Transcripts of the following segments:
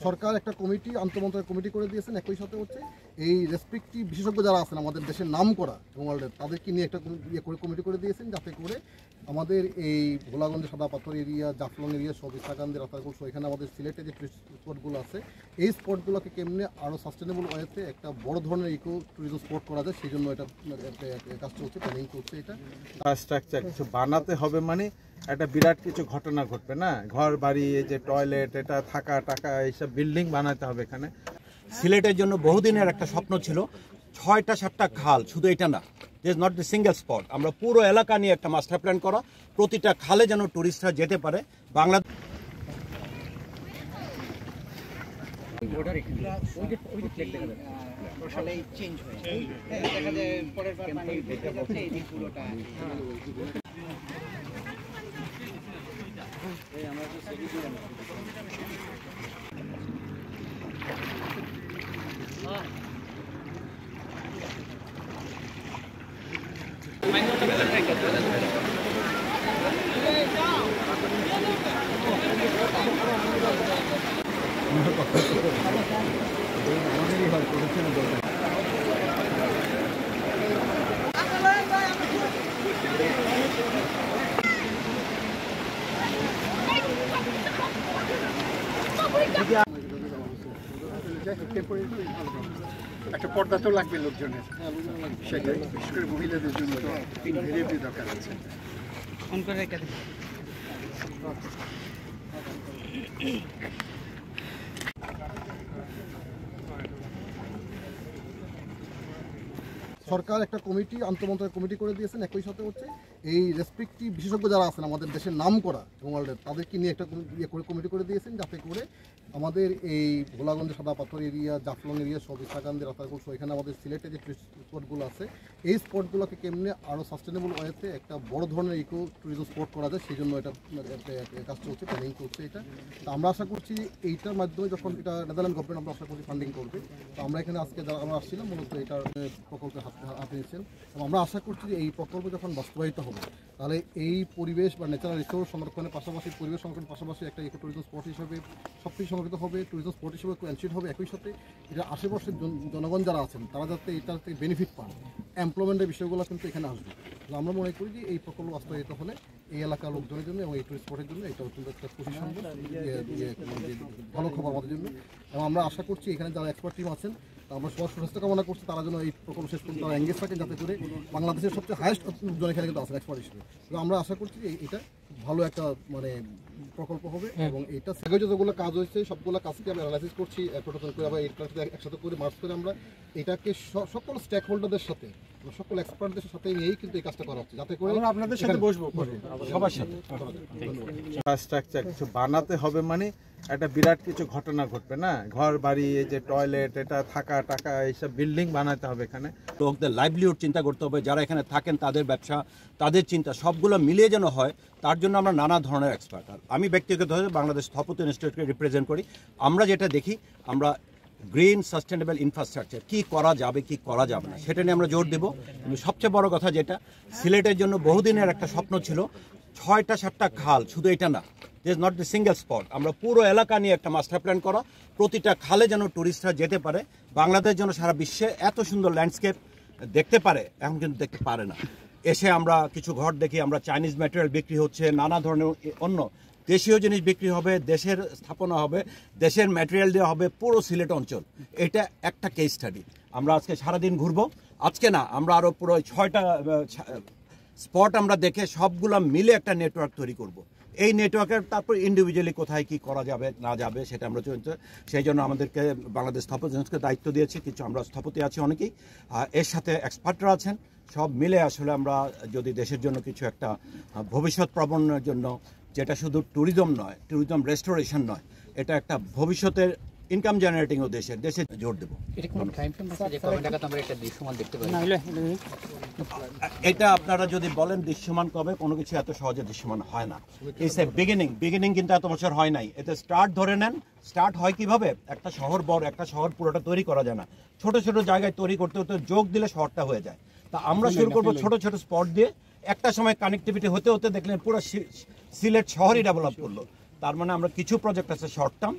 সরকার একটা committee আন্তঃমন্ত্রণালয় committee করে দিয়েছেন। একই সাথে হচ্ছে এই রেসপেক্টিভ বিশেষজ্ঞ যারা আছেন আমাদের দেশের নাম করা এবং ওয়ার্ল্ডের তাদেরকে নিয়ে একটা কমিটি করে দিয়েছেন, যাতে করে আমাদের এই ভোলাগঞ্জের সাদা পাথর এরিয়া, জাফলং এরিয়া, সব ইসাকান্দি, রাতারগুল, এখানে আমাদের সিলেটে যে টুরিস্ট স্পটগুলো আছে এই স্পটগুলোকে কেমনে আরও সাস্টেনেবল ওয়েতে একটা বড় ধরনের ইকো ট্যুরিজম স্পট করা যায়, সেই জন্য এটা কাজ চলছে, প্ল্যানিং চলছে। এটা স্ট্রাকচার কিছু বানাতে হবে, মানে একটা বিরাট কিছু ঘটনা ঘটবে না, ঘর বাড়ি, এই যে টয়লেট, এটা থাকা টাকা, এইসব বিল্ডিং বানাতে হবে এখানে। সিলেটের জন্য বহুদিনের একটা স্বপ্ন ছিল 6টা 7টা খাল, শুধু এটা না, this is not the single spot. আমরা পুরো এলাকা নিয়ে একটা মাস্টার প্ল্যান করা, প্রতিটা খালে যেন টুরিস্টরা যেতে পারে। বাংলা একটা পর্দা তো লাগবে লোকজনের, সেটাই বিশেষ করে মহিলাদের জন্য তো ভেরিয়েবলি দরকার আছে। সরকার একটা কমিটি আন্তঃমন্ত্রণালয় কমিটি করে দিয়েছেন। একই সাথে হচ্ছে এই রেসপেক্টিভ বিশেষজ্ঞ যারা আছেন আমাদের দেশের নাম করা এবং ওয়ার্ল্ডের তাদেরকে নিয়ে একটা কমিটি করে দিয়েছেন, যাতে করে আমাদের এই ভোলাগঞ্জের সাদা পাথর এরিয়া, জাফলং এরিয়া, সব ইসাকান্দি, রাতারগুল, এখানে আমাদের সিলেটে যে টুরিস্ট স্পটগুলো আছে এই স্পটগুলোকে কেমনে আরও সাস্টেনেবল ওয়েতে একটা বড় ধরনের ইকো ট্যুরিজম স্পট করা যায়, সেই জন্য এটা কাজ চলছে, প্ল্যানিং চলছে। এটা তো আমরা আশা করছি এইটার মাধ্যমে যখন এটা নেদারল্যান্ড গভর্নমেন্ট আমরা আশা করছি ফান্ডিং করবে, তো আমরা এখানে আজকে যারা আমরা আসছিলাম মূলত এটার প্রকল্পে হাতে নিয়েছেন, এবং আমরা আশা করছি যে এই প্রকল্প যখন বাস্তবায়িত হবে তাহলে এই পরিবেশ বা ন্যাচারাল রিসোর্স সংরক্ষণের পাশাপাশি, পরিবেশ সংরক্ষণের পাশাপাশি একটা ইকো ট্যুরিজম স্পট হিসেবে সব কিছু সংরক্ষিত হবে, ট্যুরিজম স্পট হিসেবে এনশিওর হবে। একই সাথে এটা আশেপাশের জনগণ যারা আছেন তারা যাতে এটার থেকে বেনিফিট পান, এমপ্লয়মেন্টের বিষয়গুলো কিন্তু এখানে আসবে। আমরা মনে করি যে এই প্রকল্প বাস্তবায়িত হলে এই এলাকার লোকজনের জন্য এবং এই টুরিস্ট স্পটের জন্য এটা অত্যন্ত একটা খুশি সংবাদ, ভালো খবর আমাদের জন্য। এবং আমরা আশা করছি এখানে যারা এক্সপার্ট টিম আছেন আমরা সবার সুস্বাস্থ্য কামনা করছি, তারা যেন এই প্রকল্প শেষ পর্যন্ত তারা এঙ্গেজ থাকেন, যাতে করে বাংলাদেশের সবচেয়ে হাইয়েস্ট জন এখানে কিন্তু আছেন এক্সপার্ট হিসেবে। এবং আমরা আশা করছি এটা ভালো একটা প্রকল্প হবে, এবং এইটা সেগে যতগুলো কাজ হয়েছে সবগুলো কাজকে আমরা অ্যানালাইসিস করছি, প্রোটোকল করে আবার এইটার সাথে একসাথে করে মার্চ করে আমরা এটাকে সকল স্টেক হোল্ডারদের সাথে, সকল এক্সপার্টদের সাথে নিয়েই কিন্তু এই কাজটা করা হচ্ছে, যাতে করে আপনাদের সাথে বসবো সবার সাথে। স্ট্রাকচার কিছু বানাতে হবে, মানে একটা বিরাট কিছু ঘটনা ঘটবে না, ঘর বাড়ি, এই যে টয়লেট, এটা থাকা টাকা, এইসব বিল্ডিং বানাতে হবে এখানে। লোকদের লাইভলিহুড চিন্তা করতে হবে, যারা এখানে থাকেন তাদের ব্যবসা, তাদের চিন্তা, সবগুলো মিলিয়ে যেন হয়, তার জন্য আমরা নানা ধরনের এক্সপার্ট। আর আমি ব্যক্তিগতভাবে বাংলাদেশ স্থপতি ইনস্টিটিউটকে রিপ্রেজেন্ট করি। আমরা যেটা দেখি, আমরা গ্রিন সাস্টেনেবল ইনফ্রাস্ট্রাকচার কী করা যাবে, কি করা যাবে না, সেটা নিয়ে আমরা জোর দেব। কিন্তু সবচেয়ে বড় কথা যেটা, সিলেটের জন্য বহুদিনের একটা স্বপ্ন ছিল 6টা 7টা খাল, শুধু এটা না, this is not the single spot. আমরা পুরো এলাকা নিয়ে একটা মাস্টার প্ল্যান করা, প্রতিটা খালে যেন টুরিস্টরা যেতে পারে। বাংলাদেশ যেন সারা বিশ্বে এত সুন্দর ল্যান্ডস্কেপ দেখতে পারে, এখন কিন্তু দেখতে পারে না। এসে আমরা কিছু ঘর দেখি, আমরা চাইনিজ ম্যাটেরিয়াল বিক্রি হচ্ছে, নানা ধরনের অন্য দেশীয় জিনিস বিক্রি হবে, দেশের স্থাপনা হবে, দেশের ম্যাটেরিয়াল দেওয়া হবে পুরো সিলেট অঞ্চল। এটা একটা কেস স্টাডি। আমরা আজকে সারাদিন ঘুরবো, আজকে না, আমরা আরও পুরো 6টা স্পট আমরা দেখে সবগুলো মিলে একটা নেটওয়ার্ক তৈরি করব। এই নেটওয়ার্কের তারপর ইন্ডিভিজুয়ালি কোথায় কি করা যাবে না যাবে সেটা আমরা চলতে, সেই জন্য আমাদেরকে বাংলাদেশ স্থপতি সংস্থাকে দায়িত্ব দিয়েছে। কিছু আমরা স্থপতি আছি অনেকেই, এর সাথে এক্সপার্টরা আছেন, সব মিলে আসলে আমরা যদি দেশের জন্য কিছু একটা ভবিষ্যৎ প্রবণের জন্য, যেটা শুধু ট্যুরিজম নয়, ট্যুরিজম রেস্টোরেশন নয়, এটা একটা ভবিষ্যতের ইনকাম জেনারেটিং ও দেশে জোর দেবো। এটা আপনারা যদি বলেন দৃশ্যমান কবে, কোনো কিছু এত সহজে দৃশ্যমান হয় না। ইটস এ বিগিনিং কিন্তু এত বছর হয় নাই। এতে স্টার্ট ধরে নেন, স্টার্ট হয় কিভাবে, একটা শহর বড়, একটা শহর পুরোটা তৈরি করা যায় না, ছোট ছোট জায়গায় তৈরি করতে হতে যোগ দিলে শহরটা হয়ে যায়। তা আমরা শুরু করবো ছোট ছোট স্পট দিয়ে, একটা সময় কানেক্টিভিটি হতে হতে দেখলেন পুরো সিলেট শহরই ডেভেলপ করলো। তার মানে আমরা কিছু প্রজেক্ট আছে শর্ট টার্ম,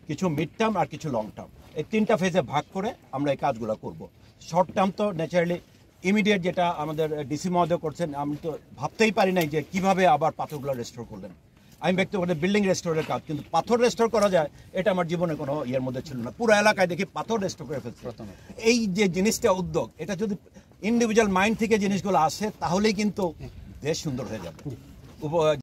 কিছু মিড টার্ম আর কিছু লং টার্ম, এই 3টা ফেজে ভাগ করে আমরা এই কাজগুলো করব। শর্ট টার্ম তো ন্যাচারালি ইমিডিয়েট যেটা আমাদের ডিসি মহোদয় করছেন, আমি তো ভাবতেই পারি নাই যে কিভাবে আবার পাথরগুলো রেস্টোর করলেন। আমি ব্যক্তিগত বিল্ডিং রেস্টোরের কাজ, কিন্তু পাথর রেস্টোর করা যায় এটা আমার জীবনে কোনো ইয়ের মধ্যে ছিল না। পুরো এলাকায় দেখি পাথর রেস্টোর করে ফেলছে। এই যে জিনিসটা উদ্যোগ, এটা যদি ইন্ডিভিজুয়াল মাইন্ড থেকে জিনিসগুলো আসে তাহলেই কিন্তু দেশ সুন্দর হয়ে যাবে।